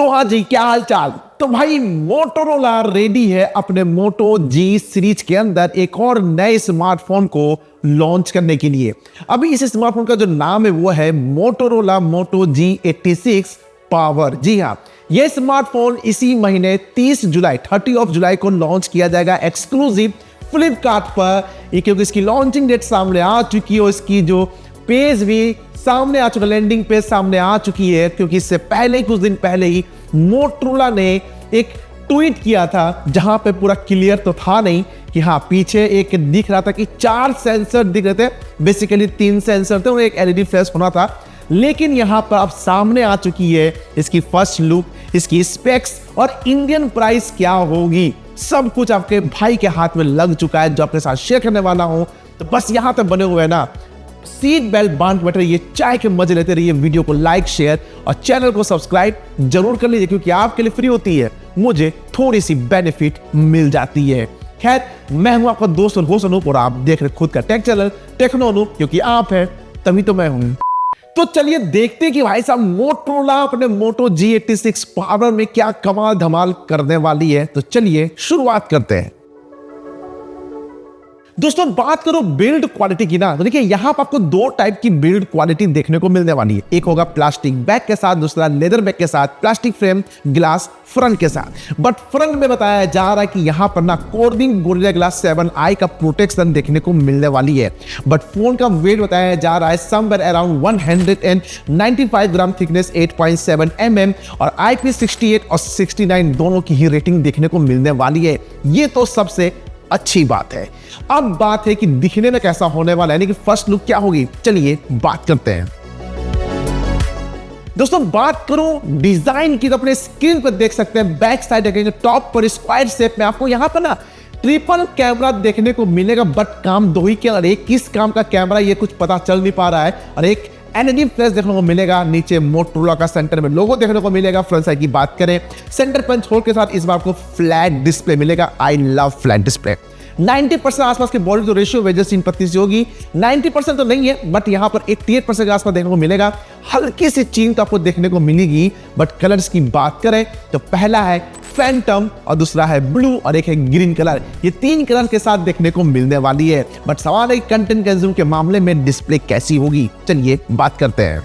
तो हाँ जी, क्या हाल चाल। तो भाई मोटोरोला रेडी है अपने मोटो जी सीरीज के अंदर एक और नए स्मार्टफोन को लॉन्च करने के लिए। अभी इस स्मार्टफोन का जो नाम है वो है मोटोरोला मोटो G86 पावर। जी हाँ, यह स्मार्टफोन इसी महीने 30 जुलाई को लॉन्च किया जाएगा एक्सक्लूसिव फ्लिपकार्ट पर। क्योंकि इसकी लॉन्चिंग डेट सामने आ चुकी है और इसकी जो पेज भी सामने आ चुका, लैंडिंग पेज सामने आ चुकी है। क्योंकि इससे पहले ही कुछ दिन पहले ही मोटोरोला ने एक ट्वीट किया था जहां पे पूरा क्लियर तो था नहीं कि हाँ, पीछे एक दिख रहा था कि 4 सेंसर दिख रहे थे, बेसिकली 3 सेंसर थे और एक एलईडी फ्लैश होना था। लेकिन यहां पर अब सामने आ चुकी है इसकी फर्स्ट लुक, इसकी स्पेक्स और इंडियन प्राइस क्या होगी, सब कुछ आपके भाई के हाथ में लग चुका है जो आपके साथ शेयर करने वाला हूं। तो बस यहां तक बने हुए ना, सीट बेल्ट बांध बैठे रहिए, चाय के मजे लेते रहिए, वीडियो को लाइक शेयर और चैनल को सब्सक्राइब जरूर कर लीजिए क्योंकि आपके लिए फ्री होती है, मुझे थोड़ी सी बेनिफिट मिल जाती है। खैर, मैं हूं आपका दोस्त और होस्ट अनूप और आप देख रहे खुद का टेक चैनल टेक्नो अनूप। क्योंकि आप हैं तभी तो मैं हूं। तो चलिए देखते हैं कि भाई साहब मोटोरोला अपने मोटो G86 पावर में क्या कमाल धमाल करने वाली है। तो चलिए शुरुआत करते हैं। दोस्तों, बात करो बिल्ड क्वालिटी की ना, तो देखिए यहां पर आपको 2 टाइप की बिल्ड क्वालिटी देखने को मिलने वाली है। एक होगा प्लास्टिक बैक के साथ, दूसरा लेदर बैक के साथ, प्लास्टिक फ्रेम ग्लास फ्रंट के साथ। बट फ्रंट में बताया जा रहा है कि यहां पर ना कोर्निंग गोरिल्ला ग्लास 7i का प्रोटेक्शन देखने को मिलने वाली है। बट फोन का वेट बताया जा रहा है समवेयर अराउंड 195 ग्राम, थिकनेस 8.7 mm और IP68 और 69 दोनों की ही रेटिंग देखने को मिलने वाली है। ये तो सबसे अच्छी बात है। अब बात है कि दिखने में कैसा होने वाला है, यानी कि फर्स्ट लुक क्या होगी। चलिए बात करते हैं। दोस्तों, बात करो डिजाइन की तो अपने स्क्रीन पर देख सकते हैं, बैक साइड देखेंगे टॉप पर स्क्वायर शेप में आपको यहां पर ना ट्रिपल कैमरा देखने को मिलेगा। बट काम दो ही के और एक किस काम का कैमरा ये कुछ पता चल नहीं पा रहा है। और एक एलईडी फ्लैश देखने को मिलेगा, नीचे मोटोरोला का सेंटर में लोगो देखने को मिलेगा। फ्रंट साइड की बात करें, सेंटर पंच होल के साथ इस बार आपको फ्लैट डिस्प्ले मिलेगा। I love flat display. 90% आसपास के बॉडी तो रेशियो वेजेस 3:32 होगी। 90% तो नहीं है, बट यहां पर 88% के आसपास देखने को मिलेगा। हल्की सी चीन तो आपको देखने को मिलेगी। बट कलर्स की बात करें तो पहला है फैंटम और दूसरा है ब्लू और एक है ग्रीन कलर। ये 3 कलर के साथ देखने को मिलने वाली है। बट सवाल है कंटेंट कंज्यूम के मामले में डिस्प्ले कैसी होगी। चलिए बात करते हैं।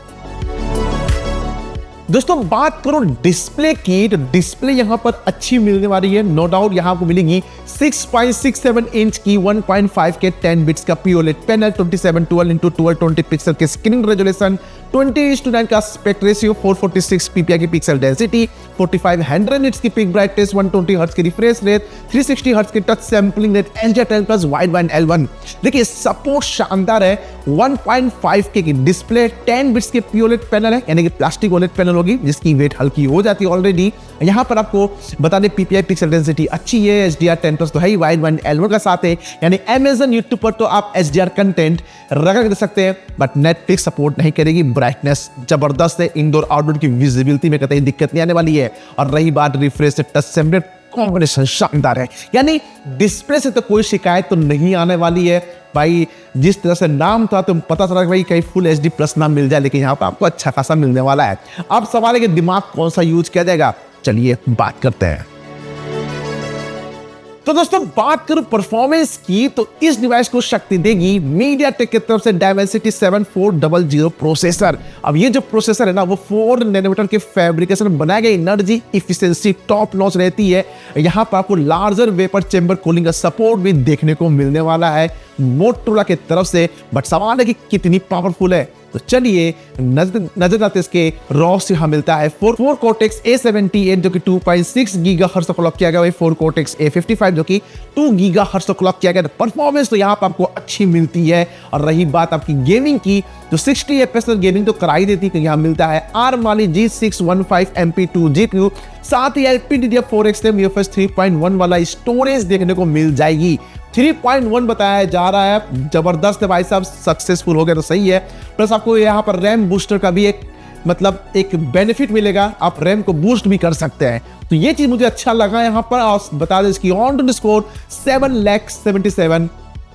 दोस्तों, बात करो डिस्प्ले की तो डिस्प्ले यहां पर अच्छी मिलने वाली है, नो डाउट। यहां आपको मिलेगी 6.67 इंच की 1.5 के 10 बिट्स का POLED पैनल, 2712x1220 पिक्सल के स्क्रीन रेजोल्यूशन, 20:9 का एस्पेक्ट रेशियो, 446 ppi की पिक्सल डेंसिटी, 4500 निट्स की पिक ब्राइटनेस, 120 हर्ट्ज की रिफ्रेश रेट, 360 हर्ट्ज की touch sampling rate, HDR10+ wide band L1। देखिए सपोर्ट शानदार है। 1.5K की डिस्प्ले, 10 बिट्स के POLED पैनल है, यानी कि प्लास्टिक OLED पैनल होगी जिसकी वेट हल्की हो जाती है ऑलरेडी। यहां पर आपको बता दें PPI पिक्सल डेंसिटी अच्छी है, HDR10+ तो है ही, वाइड बैंड L1 का साथ है। यानी Amazon YouTube पर तो आप HDR कंटेंट रख सकते हैं, बट Netflix सपोर्ट नहीं करेगी। ब्राइटनेस जबरदस्त है, इंडोर आउटडोर की विजिबिलिटी में कतई दिक्कत नहीं आने वाली है। और रही बात रिफ्रेश से टच सैंपलिंग, कॉम्बिनेशन शानदार है। यानी डिस्प्ले से तो कोई शिकायत तो नहीं आने वाली है भाई। जिस तरह से नाम था तो पता चला कि भाई कहीं फुल HD+ ना मिल जाए, लेकिन यहाँ पर आपको अच्छा खासा मिलने वाला है। अब सवाल है कि दिमाग कौन सा यूज किया जाएगा। चलिए बात करते हैं। तो दोस्तों, बात करूं परफॉर्मेंस की तो इस डिवाइस को शक्ति देगी MediaTek की तरफ से Dimensity 7400 प्रोसेसर। अब ये जो प्रोसेसर है ना, वो 4 नैनोमीटर के फैब्रिकेशन में बनाया गया, एनर्जी इफिशिएंसी टॉप नॉच रहती है। यहाँ पर आपको लार्जर वेपर चेंबर कूलिंग का सपोर्ट भी देखने को मिलने वाला है मोटोरोला की तरफ से। बट सवाल है कि कितनी पावरफुल है। तो चलिए नजर आते इसके रॉस यहां मिलता है 4 Cortex A78 जो कि 2.6 गीगाहर्ट्ज क्लॉक किया गया है, 4 Cortex A55 जो कि 2 गीगाहर्ट्ज क्लॉक किया गया। परफॉर्मेंस तो यहां पर आपको अच्छी मिलती है। और रही बात आपकी गेमिंग की तो 60 FPS गेमिंग तो कराई देती है। यहां मिलता है ARM वाली G615 MP2 GPU, साथ ही LPDDR4X UFS 3.1 वाला स्टोरेज देखने को मिल जाएगी। 3.1 बताया जा रहा है, जबरदस्त है भाई साहब, सक्सेसफुल हो गया तो सही है। प्लस आपको यहाँ पर रैम बूस्टर का भी एक बेनिफिट मिलेगा, आप रैम को बूस्ट भी कर सकते हैं। तो ये चीज मुझे अच्छा लगा यहाँ पर। और बता दें इसकी ऑन टू स्कोर 7,77,000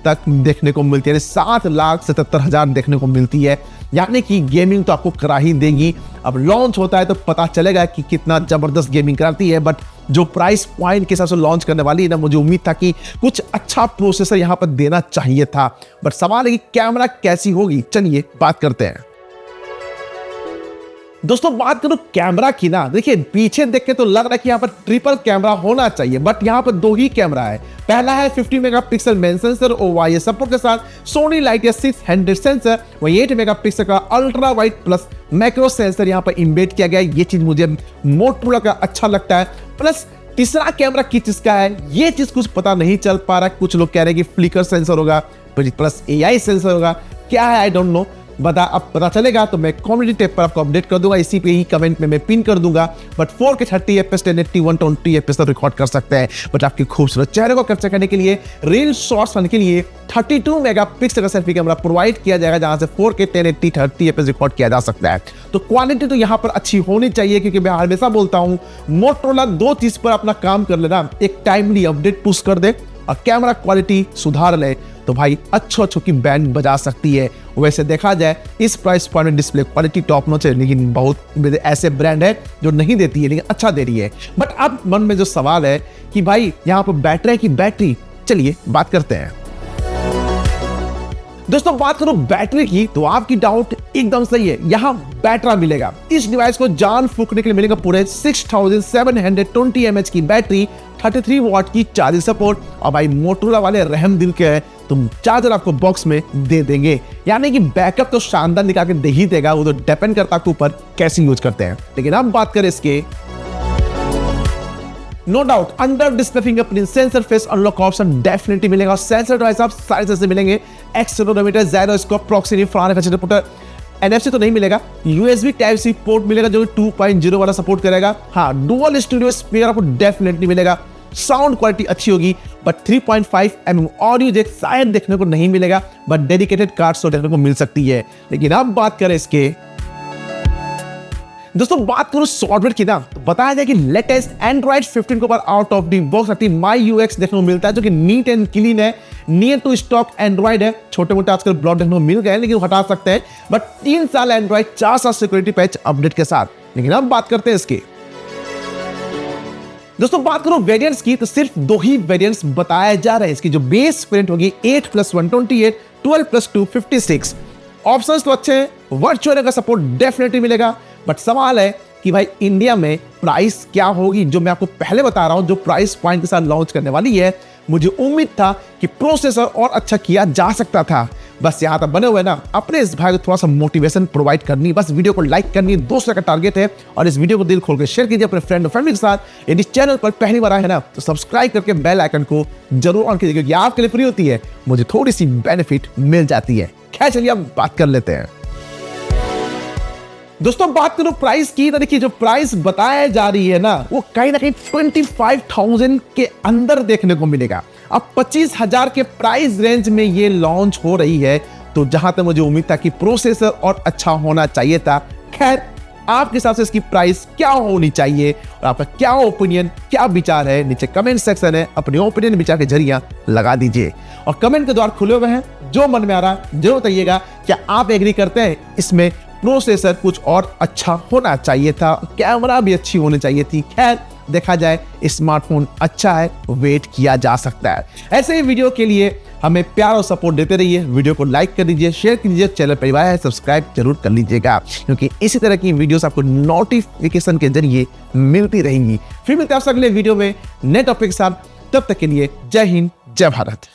तक देखने को मिलती है, 7,77,000 देखने को मिलती है। यानी कि गेमिंग तो आपको करा ही देगी। अब लॉन्च होता है तो पता चलेगा कि कितना जबरदस्त गेमिंग कराती है, बट जो प्राइस पॉइंट के हिसाब से लॉन्च करने वाली है ना, मुझे उम्मीद था कि कुछ अच्छा प्रोसेसर यहां पर देना चाहिए था। बट सवाल है कि कैमरा कैसी होगी, चलिए बात करते हैं। दोस्तों बात करो कैमरा की ना, देखिए पीछे देख के तो लग रहा है कि यहाँ पर ट्रिपल कैमरा होना चाहिए, बट यहाँ पर 2 ही कैमरा है। पहला है 50 megapixel main sensor OIS support के साथ सोनी लाइटिया 600 सेंसर, वही 8 मेगापिक्सल का ultra wide plus macro sensor यहाँ पर इम्बेड किया गया है। ये चीज मुझे मोटोरोला का अच्छा लगता है। प्लस तीसरा कैमरा किस चीज का है, ये चीज कुछ पता नहीं चल पा रहा। कुछ लोग कह रहे हैं कि फ्लिकर सेंसर होगा प्लस AI सेंसर होगा, क्या है आई डोंट नो। अब पता चलेगा तो मैं कम्युनिटी टैब पर आपको अपडेट कर दूंगा, इसी पे ही कमेंट में मैं पिन कर दूंगा। बट 4K 30 FPS 1080 120 FPS तक रिकॉर्ड कर सकते हैं। बट आपके खूबसूरत चेहरे को कैप्चर करने के लिए रील शॉट्स बनाने के लिए 32 मेगापिक्सल का सेल्फी कैमरा प्रोवाइड किया जाएगा, जहां से 4K 1080 30 FPS रिकॉर्ड किया जा सकता है। तो क्वालिटी तो यहां पर अच्छी होनी चाहिए, क्योंकि मैं हमेशा बोलता हूं मोटोरोला 2 चीज पर अपना काम कर लेना, एक टाइमली अपडेट पुश कर दे और कैमरा क्वालिटी सुधार ले, तो भाई अच्छो की बैंड बजा सकती है। वैसे देखा जाए इस प्राइस पॉइंट में डिस्प्ले क्वालिटी टॉप नॉच है, लेकिन बहुत ऐसे ब्रांड है जो नहीं देती है लेकिन अच्छा दे रही है। बट अब मन में जो सवाल है कि भाई यहाँ पर बैटरी की बैटरी, चलिए बात करते हैं। दोस्तों बात करो बैटरी की तो आपकी डाउट एकदम सही है, यहां बैटरा मिलेगा। इस डिवाइस को जान फूकने के लिए मिलेगा पूरे 6720 mAh की बैटरी, 33 वॉट की चार्जिंग सपोर्ट, और भाई मोटोरोला वाले रहम दिल के हैं तो चार्जर आपको बॉक्स में दे देंगे। यानी कि बैकअप तो शानदार निकाल के दे ही देगा, वो तो डिपेंड करता है ऊपर कैसे यूज करते हैं। लेकिन अब बात करें इसके, no doubt under display fingerprint sensor face unlock option definitely मिलेगा। सेंसर डिवाइस आप सारे सेंसर मिलेंगे, accelerometer, gyroscope, proximity, front reporter, NFC तो नहीं मिलेगा। USB Type-C पोर्ट मिलेगा जो 2.0 वाला सपोर्ट करेगा। हाँ, डुअल स्टूडियो स्पीकर आपको डेफिनेटली मिलेगा। साउंड क्वालिटी अच्छी होगी, बट 3.5 mm ऑडियो जैक शायद देखने को नहीं मिलेगा, बट डेडिकेटेड कार्ड्स तो देखने को मिल सकती है। लेकिन अब बात करें इसके, दोस्तों बात करूं सॉफ्टवेयर की ना, तो बताया जाए कि लेटेस्ट Android 15 के ऊपर out of the box MyUX देखने को मिलता है, जो कि नीट एंड क्लीन है, नियर टू स्टॉक एंड्रॉइड है। छोटे मोटे आजकल ब्लॉक देखने को मिल गए हैं, लेकिन हटा सकते हैं। बट 3 साल एंड्रॉइड, 4 साल सिक्योरिटी पैच अपडेट के साथ। लेकिन अब बात करते हैं इसकी, दोस्तों बात करो वेरिएंट्स की, तो सिर्फ 2 ही वेरिएंट्स बताए जा रहे हैं। इसकी जो बेस वेरिएंट होगी 8+128, 12+256। ऑप्शंस तो अच्छे हैं, वर्चुअल का सपोर्ट डेफिनेटली मिलेगा। बट सवाल है कि भाई इंडिया में प्राइस क्या होगी, जो मैं आपको पहले बता रहा हूं, जो प्राइस पॉइंट के साथ लॉन्च करने वाली है। मुझे उम्मीद था कि प्रोसेसर और अच्छा किया जा सकता था। बस यहाँ तक बने हुए ना, अपने इस भाई को थोड़ा सा मोटिवेशन प्रोवाइड करनी, बस वीडियो को लाइक करनी 200 का टारगेट है। और इस वीडियो को दिल खोल के शेयर कीजिए अपने फ्रेंड और फैमिली के साथ। यदि चैनल पर पहली बार आए हैं ना, तो सब्सक्राइब करके बेल आइकन को जरूर ऑन कीजिए, क्योंकि आपके लिए फ्री होती है, मुझे थोड़ी सी बेनिफिट मिल जाती है। खैर चलिए अब बात कर लेते हैं। दोस्तों बात करो प्राइस की, तो देखिए जो प्राइस बताया जा रही है ना, वो कहीं ना कहीं 25,000 के अंदर देखने को मिलेगा। अब 25,000 के प्राइस रेंज में ये लॉन्च हो रही है, तो जहां तक मुझे उम्मीद था कि प्रोसेसर और अच्छा होना चाहिए था। खैर आपके हिसाब से इसकी प्राइस क्या होनी चाहिए और आपका क्या ओपिनियन, क्या विचार है, नीचे कमेंट सेक्शन है, अपने ओपिनियन विचार के जरिए लगा दीजिए। और कमेंट के द्वार खुले हुए हैं, जो मन में आ रहा है जरूर बताइएगा। क्या आप एग्री करते हैं इसमें प्रोसेसर कुछ और अच्छा होना चाहिए था, कैमरा भी अच्छी होनी चाहिए थी? खैर देखा जाए स्मार्टफोन अच्छा है, वेट किया जा सकता है। ऐसे ही वीडियो के लिए हमें प्यार और सपोर्ट देते रहिए। वीडियो को लाइक कर दीजिए, शेयर कीजिए, चैनल परिवार है सब्सक्राइब जरूर कर लीजिएगा, क्योंकि इसी तरह की वीडियोस आपको नोटिफिकेशन के जरिए मिलती रहेंगी। फिर मिलते हैं आपसे अगले वीडियो में नए टॉपिक के साथ। तब तक के लिए जय हिंद, जय भारत।